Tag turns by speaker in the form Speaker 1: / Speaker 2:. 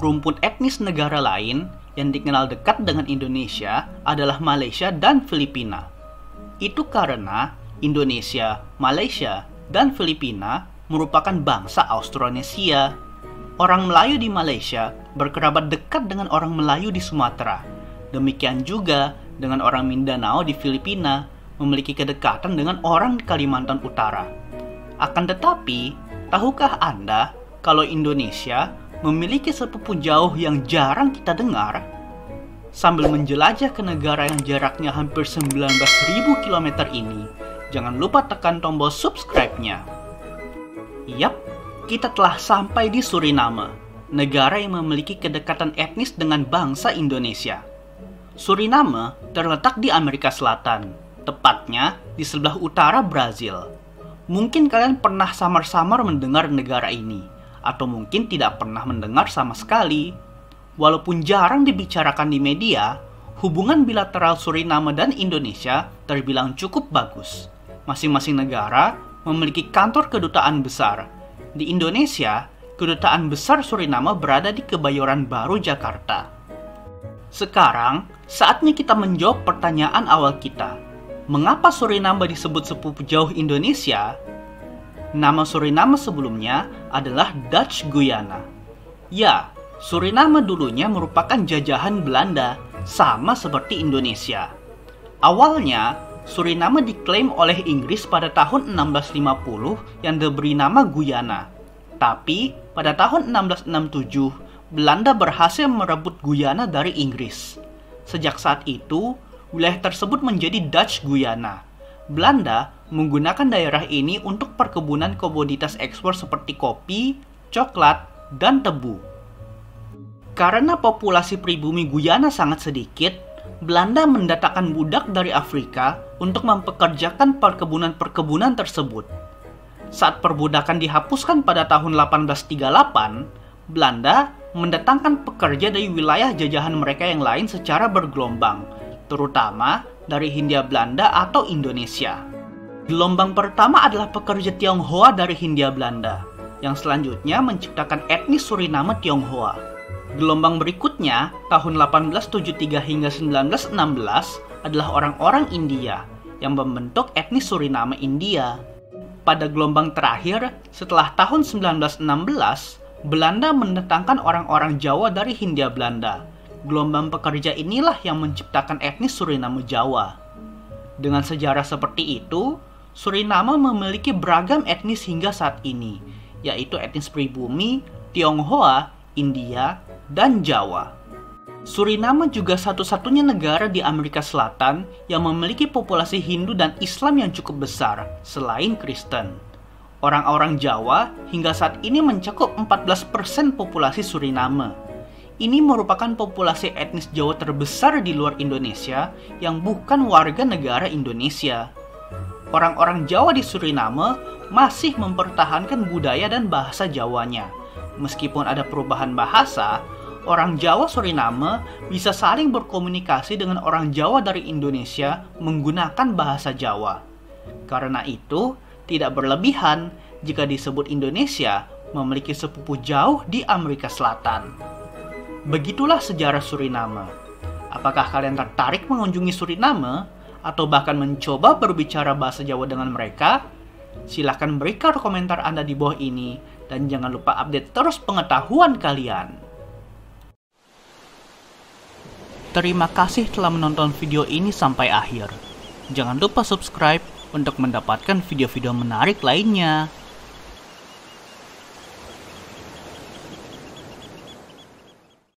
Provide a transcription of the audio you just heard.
Speaker 1: rumpun etnis negara lain yang dikenal dekat dengan Indonesia adalah Malaysia dan Filipina. Itu karena Indonesia, Malaysia, dan Filipina merupakan bangsa Austronesia. Orang Melayu di Malaysia berkerabat dekat dengan orang Melayu di Sumatera. Demikian juga dengan orang Mindanao di Filipina memiliki kedekatan dengan orang Kalimantan Utara. Akan tetapi, tahukah Anda kalau Indonesia memiliki sepupu jauh yang jarang kita dengar? Sambil menjelajah ke negara yang jaraknya hampir 19.000 km ini, jangan lupa tekan tombol subscribe-nya. Yap, kita telah sampai di Suriname, negara yang memiliki kedekatan etnis dengan bangsa Indonesia. Suriname terletak di Amerika Selatan, tepatnya di sebelah utara Brazil. Mungkin kalian pernah samar-samar mendengar negara ini, atau mungkin tidak pernah mendengar sama sekali. Walaupun jarang dibicarakan di media, hubungan bilateral Suriname dan Indonesia terbilang cukup bagus. Masing-masing negara memiliki kantor kedutaan besar. Di Indonesia, kedutaan besar Suriname berada di Kebayoran Baru, Jakarta. Sekarang, saatnya kita menjawab pertanyaan awal kita. Mengapa Suriname disebut sepupu jauh Indonesia? Nama Suriname sebelumnya adalah Dutch Guyana. Ya, Suriname dulunya merupakan jajahan Belanda, sama seperti Indonesia. Awalnya, Suriname diklaim oleh Inggris pada tahun 1650 yang diberi nama Guyana. Tapi, pada tahun 1667, Belanda berhasil merebut Guyana dari Inggris. Sejak saat itu, wilayah tersebut menjadi Dutch Guyana. Belanda menggunakan daerah ini untuk perkebunan komoditas ekspor seperti kopi, coklat, dan tebu. Karena populasi pribumi Guyana sangat sedikit, Belanda mendatangkan budak dari Afrika untuk mempekerjakan perkebunan-perkebunan tersebut. Saat perbudakan dihapuskan pada tahun 1838, Belanda mendatangkan pekerja dari wilayah jajahan mereka yang lain secara bergelombang, terutama dari Hindia Belanda atau Indonesia. Gelombang pertama adalah pekerja Tionghoa dari Hindia Belanda, yang selanjutnya menciptakan etnis Suriname Tionghoa. Gelombang berikutnya, tahun 1873 hingga 1916, adalah orang-orang India yang membentuk etnis Suriname India. Pada gelombang terakhir, setelah tahun 1916, Belanda mendatangkan orang-orang Jawa dari Hindia Belanda. Gelombang pekerja inilah yang menciptakan etnis Suriname Jawa. Dengan sejarah seperti itu, Suriname memiliki beragam etnis hingga saat ini, yaitu etnis pribumi, Tionghoa, India, dan Jawa. Suriname juga satu-satunya negara di Amerika Selatan yang memiliki populasi Hindu dan Islam yang cukup besar, selain Kristen. Orang-orang Jawa hingga saat ini mencakup 14% populasi Suriname. Ini merupakan populasi etnis Jawa terbesar di luar Indonesia yang bukan warga negara Indonesia. Orang-orang Jawa di Suriname masih mempertahankan budaya dan bahasa Jawanya. Meskipun ada perubahan bahasa, orang Jawa Suriname bisa saling berkomunikasi dengan orang Jawa dari Indonesia menggunakan bahasa Jawa. Karena itu, tidak berlebihan jika disebut Indonesia memiliki sepupu jauh di Amerika Selatan. Begitulah sejarah Suriname. Apakah kalian tertarik mengunjungi Suriname atau bahkan mencoba berbicara bahasa Jawa dengan mereka? Silahkan berikan komentar Anda di bawah ini dan jangan lupa update terus pengetahuan kalian. Terima kasih telah menonton video ini sampai akhir. Jangan lupa subscribe untuk mendapatkan video-video menarik lainnya.